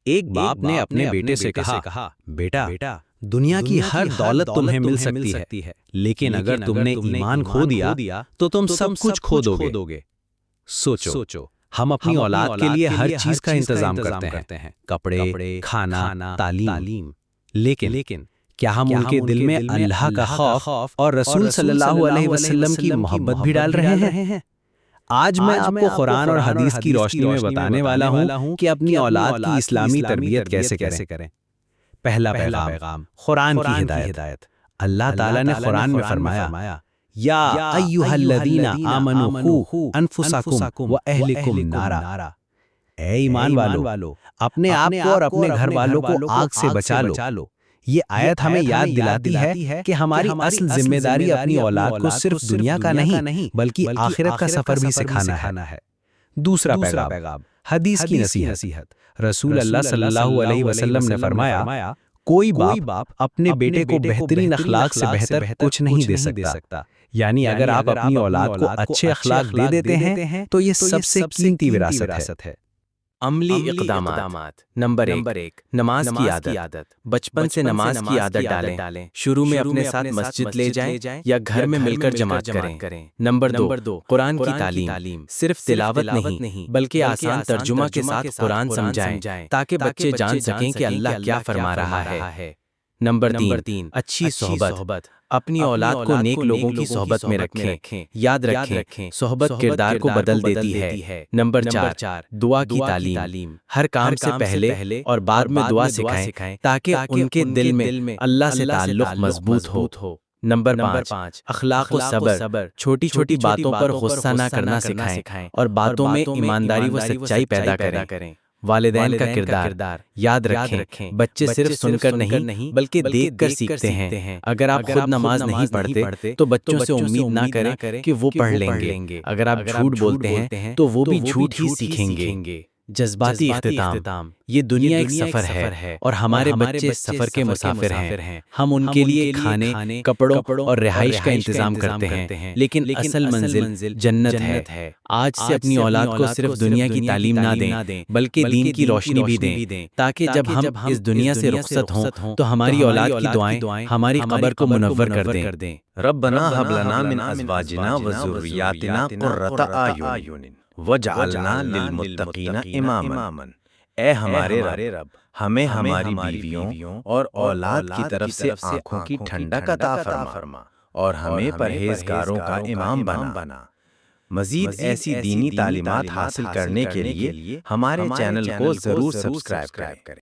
ایک باپ نے اپنے بیٹے سے کہا، بیٹا دنیا کی ہر دولت تمہیں مل سکتی ہے، لیکن اگر تم نے ایمان کھو دیا تو تم سب کچھ کھو دو گے۔ سوچو، ہم اپنی اولاد کے لیے ہر چیز کا انتظام کرتے ہیں، کپڑے، کھانا، تعلیم، لیکن کیا ہم ان کے دل میں اللہ کا خوف اور رسول صلی اللہ علیہ وسلم کی محبت بھی ڈال رہے ہیں؟ آج میں آپ کو قرآن اور حدیث کی روشنی میں بتانے والا ہوں کہ اپنی اولاد کی اسلامی تربیت کیسے کریں۔ پہلا پیغام، قرآن کی ہدایت۔ اللہ تعالیٰ نے قرآن میں فرمایا، یا ایھا الذین آمنوا قوا انفسکم واہلکم نارا، اے ایمان والو اپنے آپ کو اور اپنے گھر والوں کو آگ سے بچا لو۔ یہ آیت ہمیں یاد دلاتی ہے کہ ہماری اصل ذمہ داری اپنی اولاد کو صرف دنیا کا نہیں بلکہ آخرت کا سفر بھی سکھانا ہے۔ دوسرا پیغام، حدیث کی نصیحت۔ رسول اللہ صلی اللہ علیہ وسلم نے فرمایا، کوئی باپ اپنے بیٹے کو بہترین اخلاق سے بہتر کچھ نہیں دے سکتا۔ یعنی اگر آپ اپنی اولاد کو اچھے اخلاق دے دیتے ہیں تو یہ سب سے قیمتی وراثت ہے۔ عملی اقدامات۔ نمبر 1، نماز کی عادت۔ بچپن سے نماز کی عادت ڈالیں۔ شروع میں اپنے ساتھ مسجد لے جائیں یا گھر میں مل کر جماعت کریں۔ نمبر 2، قرآن کی تعلیم۔ صرف تلاوت نہیں بلکہ آسان ترجمہ کے ساتھ قرآن سمجھائیں تاکہ بچے جان سکیں کہ اللہ کیا فرما رہا ہے۔ نمبر 3، اچھی صحبت۔ اپنی اولاد کو نیک لوگوں کی صحبت میں رکھیں۔ یاد رکھیں، صحبت کردار کو بدل دیتی ہے۔ نمبر 4، دعا کی تعلیم۔ ہر کام سے پہلے اور بعد میں دعا سکھائیں تاکہ ان کے دل میں اللہ سے تعلق مضبوط ہو۔ نمبر 5، اخلاق و صبر۔ چھوٹی باتوں پر غصہ نہ کرنا سکھائیں اور باتوں میں ایمانداری و سچائی پیدا کریں۔ والدین کا کردار یاد رکھیں، بچے صرف سن کر نہیں بلکہ دیکھ کر سیکھتے ہیں۔ اگر آپ خود نماز نہیں پڑھتے تو بچوں سے امید نہ کریں کہ وہ پڑھ لیں گے۔ اگر آپ جھوٹ بولتے ہیں تو وہ بھی جھوٹ ہی سیکھیں گے۔ جذباتی اختتام۔ یہ دنیا ایک سفر ہے اور ہمارے بچے اس سفر کے مسافر ہیں۔ ہم ان کے لیے کھانے، کپڑوں اور رہائش کا انتظام کرتے ہیں، لیکن اصل منزل جنت ہے۔ آج سے اپنی اولاد کو صرف دنیا کی تعلیم نہ دیں بلکہ دین کی روشنی بھی دیں، تاکہ جب ہم اس دنیا سے رخصت ہوں تو ہماری اولاد کی دعائیں ہماری قبر کو منور کر دیں۔ ربنا هب لنا من ازواجنا وذرياتنا قرة اعین وجعلنا للمتقین اماما۔ اے ہمارے رب، ہمیں ہماری بیویوں اور اولاد کی طرف سے آنکھوں کی ٹھنڈک عطا فرما اور ہمیں پرہیزگاروں کا امام بنا۔ مزید ایسی دینی تعلیمات حاصل کرنے کے لیے ہمارے چینل کو ضرور سبسکرائب کریں۔